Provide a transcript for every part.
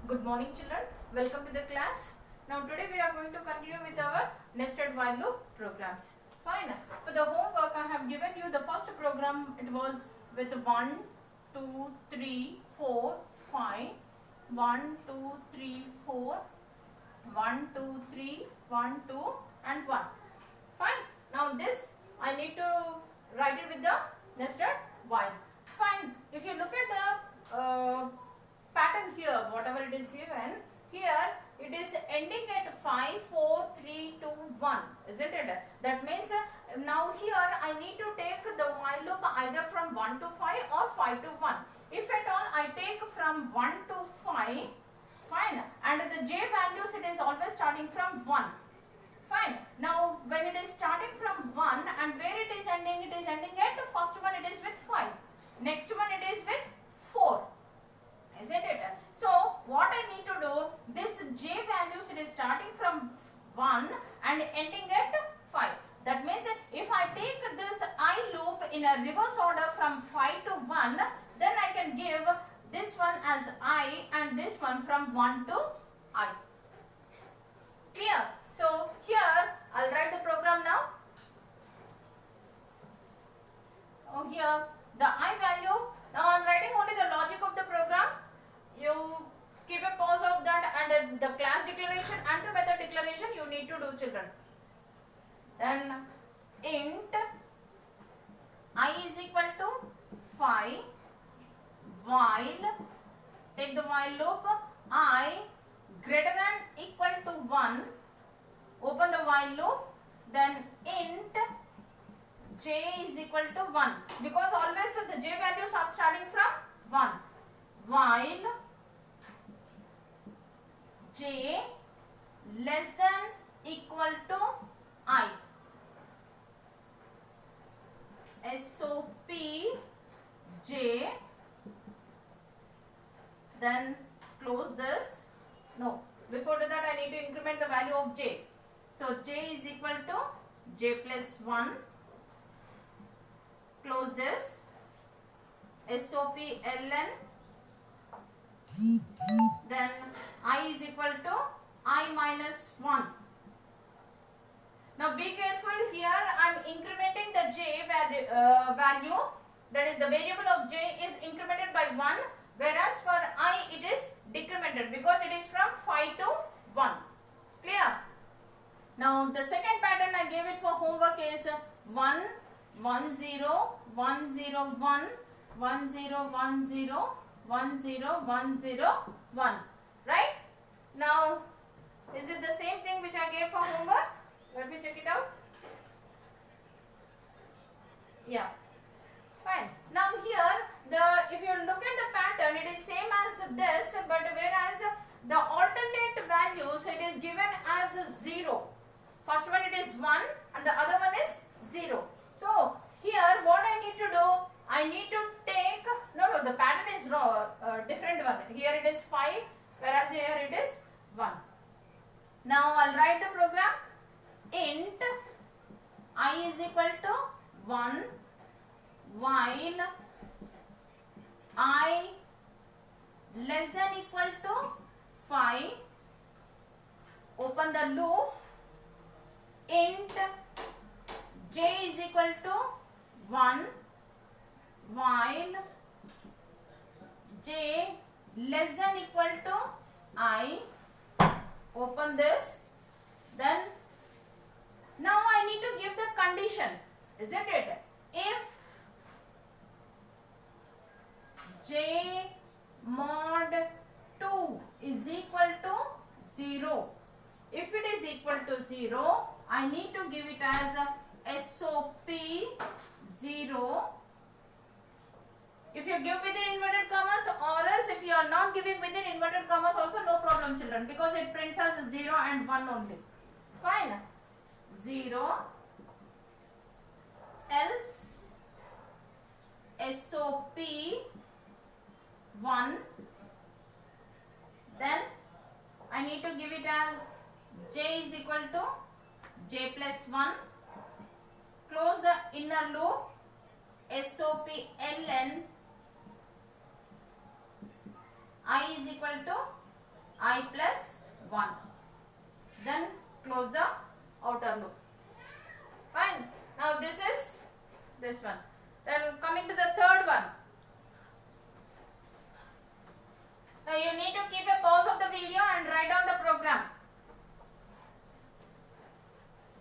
Good morning children, welcome to the class. Now today we are going to continue with our nested while loop programs. Fine. For the homework I have given you the first program. It was with 1, 2, 3, 4, 5. 1, 2, 3, 4. 1, 2, 3, 1, 2 and 1. Fine. Now this I need to write it with the nested while. Fine. If you look at the pattern here, whatever it is given, here it is ending at 5, 4, 3, 2, 1, isn't it? That means now here I need to take the while loop either from 1 to 5 or 5 to 1. If at all I take from 1 to 5, fine, and the j values it is always starting from 1. Fine. Now when it is starting from 1 and where it is ending at first one it is with 5. Next one it is with 4. Isn't it? So what I need to do, this j values it is starting from 1 and ending at 5. That means if I take this I loop in a reverse order from 5 to 1, then I can give this one as I and this one from 1 to I. Clear? So here I'll write the program now. Oh, here the I value. Now I'm writing only the logic of the program. You keep a pause of that, and the class declaration and the method declaration you need to do, children. Then int I is equal to 5 while, take the while loop, I greater than equal to 1, open the while loop, then int j is equal to 1, because always the j values are starting from 1, while j less than equal to I. SOP j, then close this. No, before that I need to increment the value of j. So j is equal to j plus 1. Close this. SOP ln, then I is equal to I minus 1. Now be careful, here I am incrementing the j value, that is the variable of j is incremented by 1, whereas for I it is decremented because it is from 5 to 1. Clear? Now the second pattern I gave it for homework is 1, 1, 0, 1, 0, 1, 1, 0, 1, 0, 1, 0, 1, 0, 1. Right? Now, is it the same thing which I gave for homework? Let me check it out. Yeah. Fine. Now here, if you look at the pattern, it is same as this, but whereas the alternate values, it is given as 0. First one it is 1 and the other one is 0. So, here what I need to do, I need to take, no, the pattern is different one. Here it is 5, whereas here it is 1. Now I'll write the program. Int I is equal to 1 while I less than equal to 5, open the loop, int j is equal to 1 while j less than equal to I, open this, then now I need to give the condition, isn't it? If j mod 2 is equal to 0, if it is equal to 0, I need to give it as SOP 0. If you give within inverted commas, or else if you are not giving within inverted commas also, no problem, children, because it prints as 0 and 1 only. Fine. 0 else SOP 1, then I need to give it as j is equal to j plus 1, close the inner loop, SOP ln I is equal to I plus 1. Then close the outer loop. Fine. Now this is this one. Then coming to the third one. Now you need to keep a pause of the video and write down the program.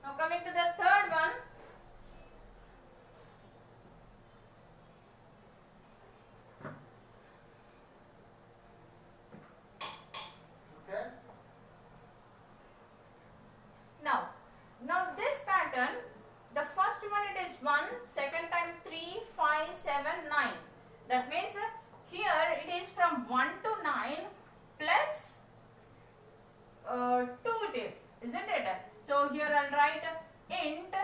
Now coming to the third one. Now this pattern, the first one it is 1, second time 3, 5, 7, 9. That means here it is from 1 to 9 plus 2 it is, isn't it? So here I'll write int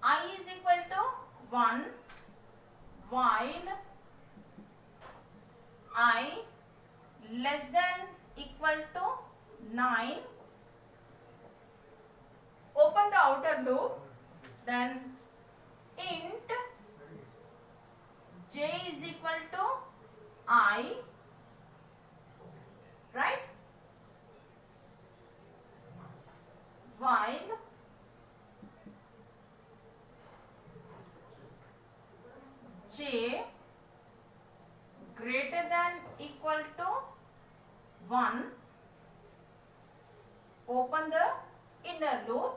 I is equal to 1 while I less than equal to 9. Open the outer loop, then int j is equal to I, right? While j greater than equal to 1, open the inner loop,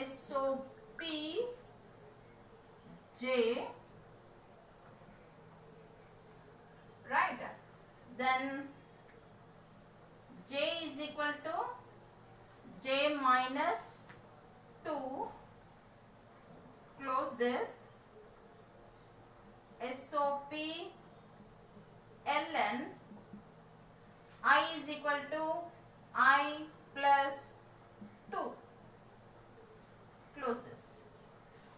SOP j, right? Then j is equal to j minus 2, close this, SOP ln I is equal to I plus 2. Close this.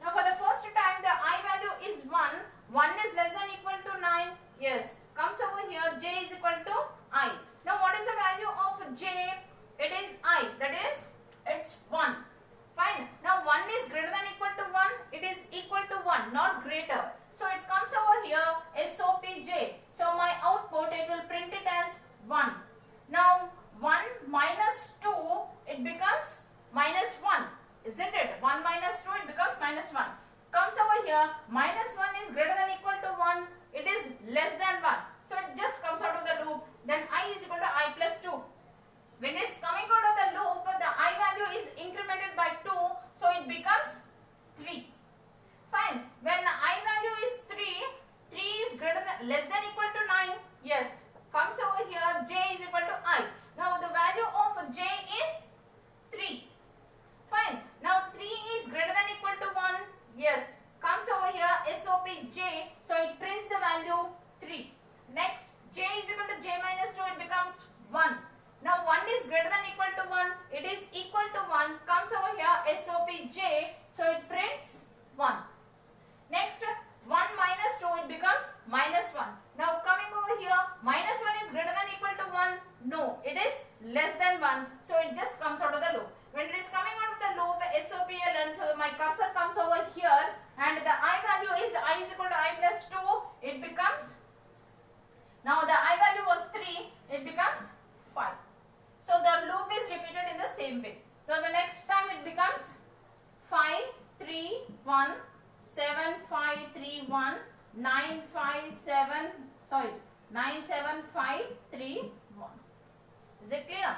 Now for the first time the I value is 1. 1 is less than equal to 9. Yes. Comes over here, j is equal to I. Now what is the value of j? It is I. That is, it's 1. Fine. Now 1 is greater than equal to 1. It is equal to 1, not greater. So it comes over here, SOPJ. So my output, it will print it as 1. Now 1 minus 2, it becomes minus 1. Isn't it? 1 minus 2, it becomes minus 1. Comes over here, minus 1 is greater than equal to 1. It is less than 1. So it just comes out of the loop. Then I is equal to I plus 2. When it's coming out of the loop, the I value is incremented by 2. So it becomes 3. Fine. When I value is 3, 3 is less than equal to 9. Yes. Comes over here, j is equal to I. Now the value of j is 3. Fine. Now 3 is greater than equal to 1. Yes. Comes over here, SOP j. So it prints the value 3. Next, j is equal to j minus 2. It becomes 1. Now 1 is greater than equal to 1. It is equal to 1. Comes over here, SOP j. So it prints 1. Next, 1 minus 2, it becomes minus 1. Now coming over here, minus 1 is greater than equal to 1. No, it is less than 1. So it just comes out of the loop. When it is coming out of the loop, SOPLN, so my cursor comes over here and the I value is I is equal to I plus 2. It becomes, now the I value was 3. It becomes 5. So the loop is repeated in the same way. So the next time it becomes 5, 3, 1, 7, 5, 3, 1, 9, 5, 7, sorry, 9, 7, 5, 3, 1. Is it clear?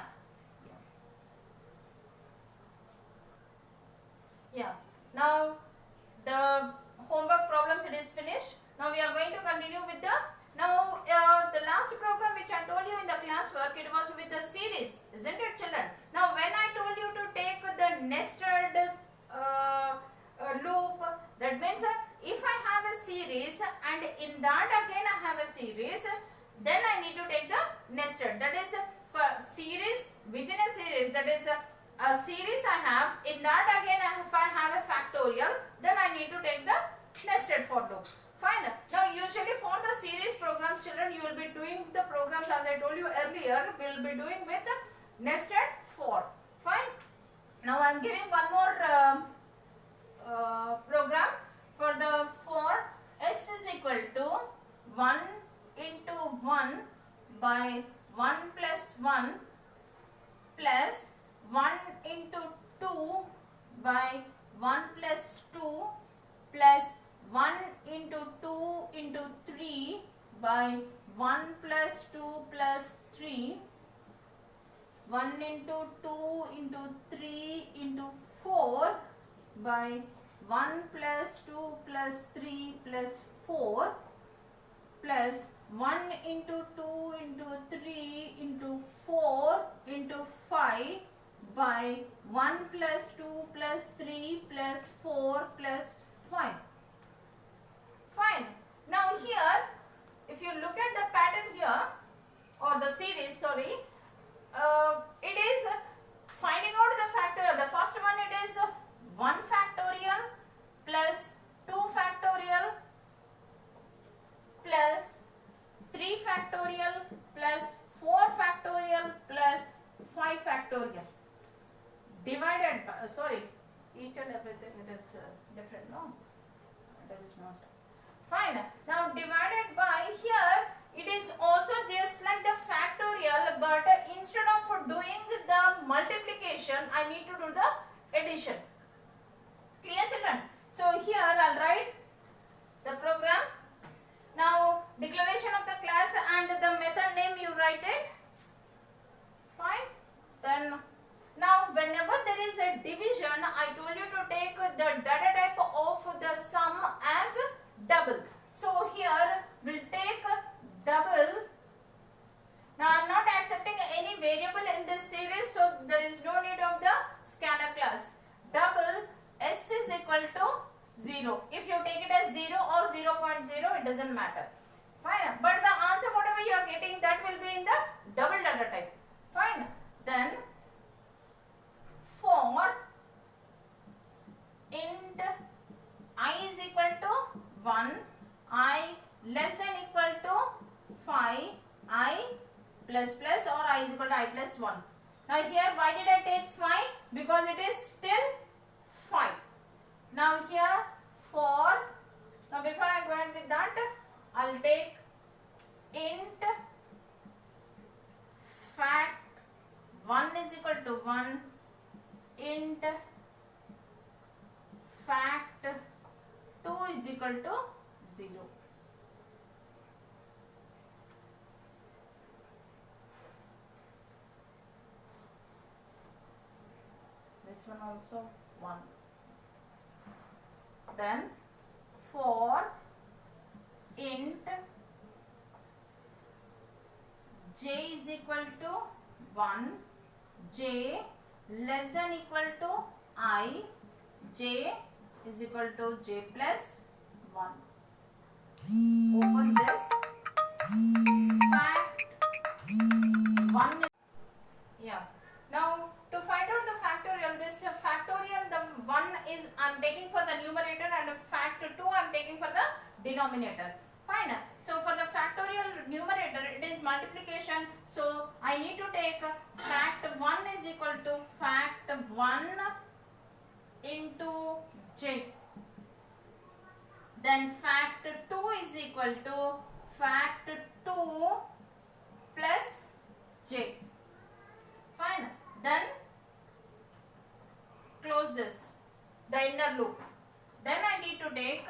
Yeah. Now the homework problems, it is finished. Now we are going to continue with the, the last program which I told you in the classwork, it was with the series, isn't it children? Now when I told you to take the nested loop, that means if I have a series and in that again I have a series, then I need to take the nested. That is for series within a series, that is a series I have, in that again if I have a factorial, then I need to take the nested for loop. Fine. Now usually for the series programs children, you will be doing the programs as I told you earlier, we will be doing with nested for. Fine. Now I am giving one more program for the for s is equal to 1 into 1 by 1 plus 1 plus 1 into 2 by 1 plus 2 plus 1 into 2 into 3 by 1 plus 2 plus 3, 1 into 2 into 3 into 4 by 1 plus 2 plus 3 plus 4 plus 1 into 2 into 3 into 4 into 5 by 1 plus 2 plus 3 plus 4 plus 5. Fine. Now here, if you look at the pattern here, or the series, sorry, it is finding out the factorial. The first one, it is 1 factorial plus 2 factorial plus 3 factorial plus 4 factorial plus 5 factorial divided by, sorry, each and everything it is different, no? It is not. Fine. Now divided by, here it is also just like the factorial, but instead of doing the multiplication, I need to do the addition. Clear, children? So here I'll write the program. Now declaration of the class and the method name you write it. Fine. Then now whenever there is a division, I told you to take the data type of the sum as double. So here we'll take double. Now I am not accepting any variable in this series, so there is no need of the scanner class. Double s is equal to 0. If you take it as 0 or 0.0, it doesn't matter. Fine. But the answer whatever you are getting, that will be in the double data type. Fine. Then for int I is equal to 1, I less than equal to 5, I plus plus, or I is equal to I plus 1. Now here why did I take 5? Because it is still 5. Now here for, now before I go ahead with that, I'll take int fact 1 is equal to 1, int fact 2 is equal to 0. This one also 1. Then for int j is equal to 1, j less than equal to I, j is equal to j plus 1. Open this. Fact 1 is, yeah. Now to find out the factorial, this factorial, the 1 is I am taking for the numerator and fact 2 I am taking for the denominator. Fine. So for the factorial numerator, it is multiplication. So I need to take fact 1 is equal to fact 1 into j. Then fact 2 is equal to fact 2 plus j. Fine. Then close this, the inner loop. Then I need to take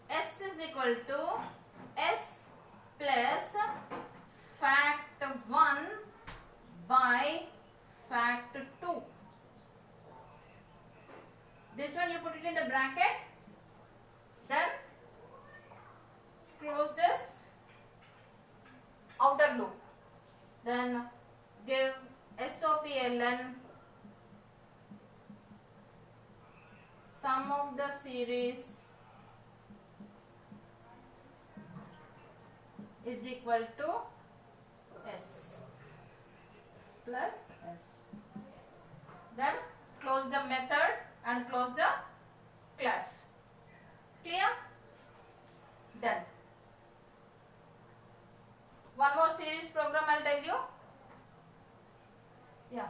s is equal to s plus fact 1 by fact 2. This one you put it in the bracket. Then close this outer loop. Then give SOPLN sum of the series is equal to S plus S. Then close the method and close the class. Clear? Done. One more series program I'll tell you. Yeah.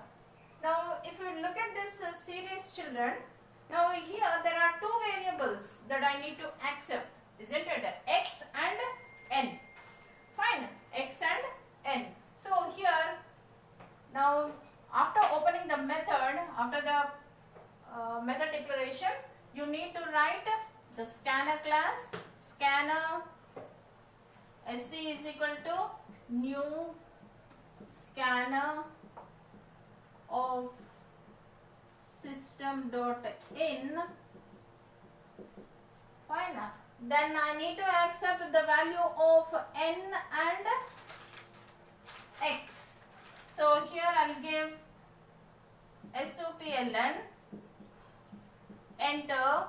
Now if you look at this series, children, now here there are two variables that I need to accept, isn't it? X and N. Fine. X and N. So here need to write the scanner class. Scanner SC is equal to new scanner of system.in. Fine. Then I need to accept the value of n and x. So here I'll give SOPLN, enter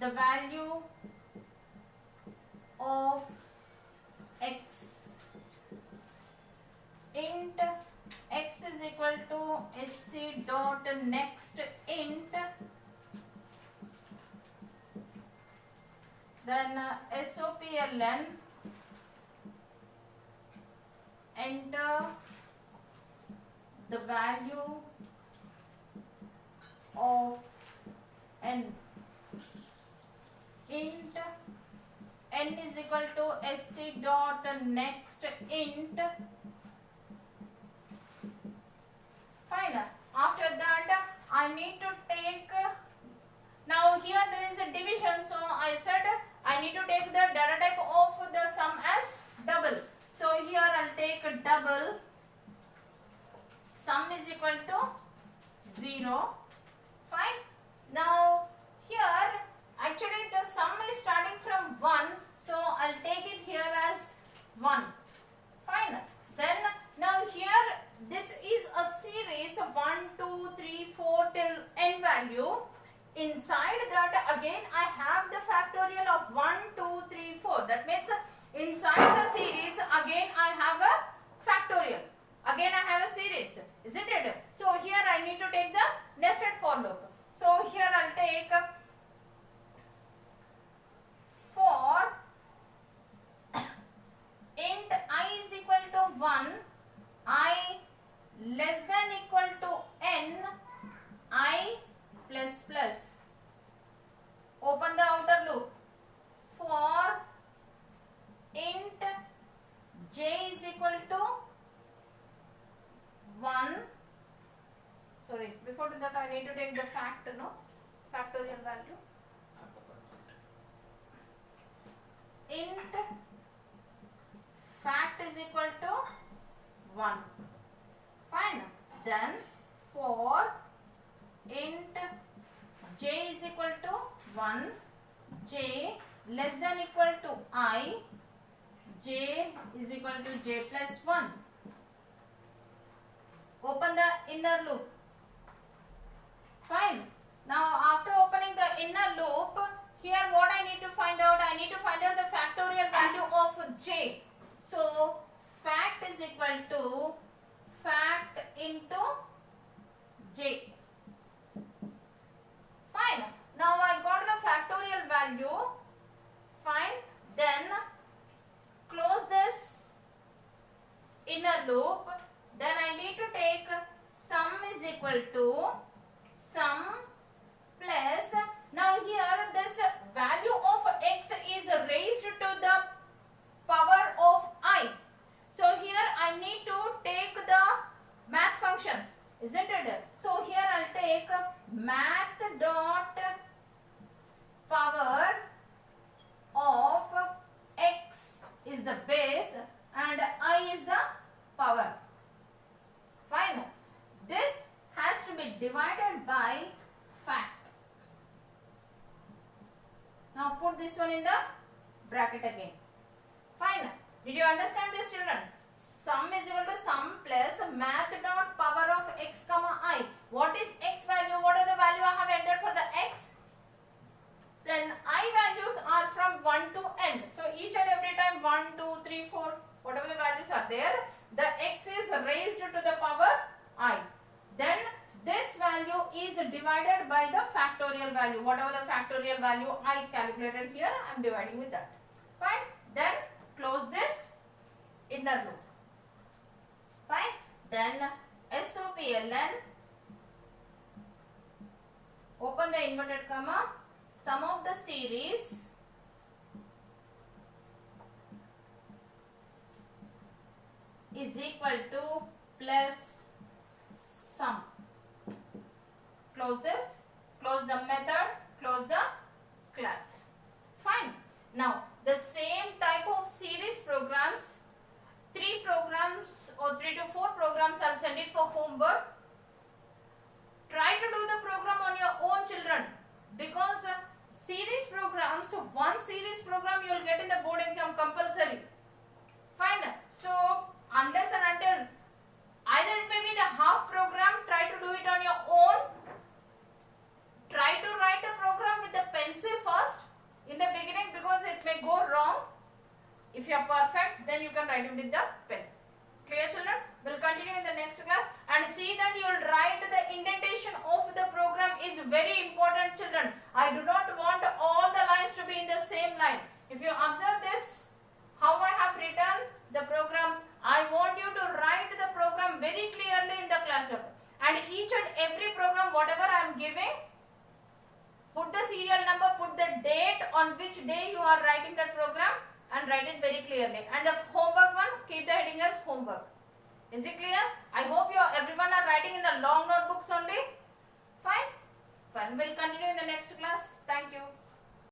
the value of x, int x is equal to sc dot next int, then SOPLN, enter the value of n, int n is equal to sc dot next int. Fine. After that I need to take, now here there is a division, so I said I need to take the data type of the sum as double. So here I'll take a double, sum is equal to 0. Fine. Now here actually the sum is starting from 1, so I'll take it here as 1. Fine. Then now here this is a series of 1, 2, 3, 4 till n value. Inside that again I have the factorial of 1, 2, 3, 4. That means inside the series again I have a factorial. Again I have a series, isn't it? So here I need to take the nested for loop. So here I'll take for int I is equal to 1, I less than equal to n, I plus plus. Open the outer loop. For int j is equal to 1. Sorry, before that I need to take the factorial value. Int fact is equal to 1. Fine. Then for int j is equal to 1, j less than equal to I, j is equal to j plus 1. Open the inner loop. Fine. Now after opening the inner loop, here what I need to find out? I need to find out the factorial value of j. So fact is equal to fact into j. Fine. Now I got the factorial value. Fine. Then close this inner loop. Then I need to take sum is equal to sum plus, now here this value of x is raised to the power of I. So here I need to take the math functions, isn't it? So here I'll take math dot power of x is the base and I is the power. Fine. This has to be divided by fact. Now put this one in the bracket again. Fine. Did you understand this, children? Sum is equal to sum plus math dot power of x comma I. What is x value? What are the value I have entered for the x? Then I values are from 1 to n. So each and every time 1, 2, 3, 4, whatever the values are there, the x is raised to the power I. Then this value is divided by the factorial value. Whatever the factorial value I calculated here, I am dividing with that. Fine. Then close this inner loop. Fine. Then SOPLN, open the inverted comma, sum of the series is equal to plus sum. Close this. Close close the method, close the class. Fine. Now the same type of series programs, 3 programs or 3 to 4 programs, I'll send it for homework. Try to do the program on your own, children, because series programs, one series program you will get in the board exam compulsory. Fine. So unless and until either it may be the half program, try to do it on your own. Try to write a program with the pencil first in the beginning, because it may go wrong. If you are perfect, then you can write it with the pen. Clear, children? We'll continue in the next class, and see that you will write the indentation of the program is very important, children. I do not want all the lines to be in the same line. If you observe this, how I have written the program, I want you to write the program very clearly in the classroom. And each and every program, whatever I am giving, put the serial number, put the date on which day you are writing that program, and write it very clearly. And the homework one, keep the heading as homework. Is it clear? I hope everyone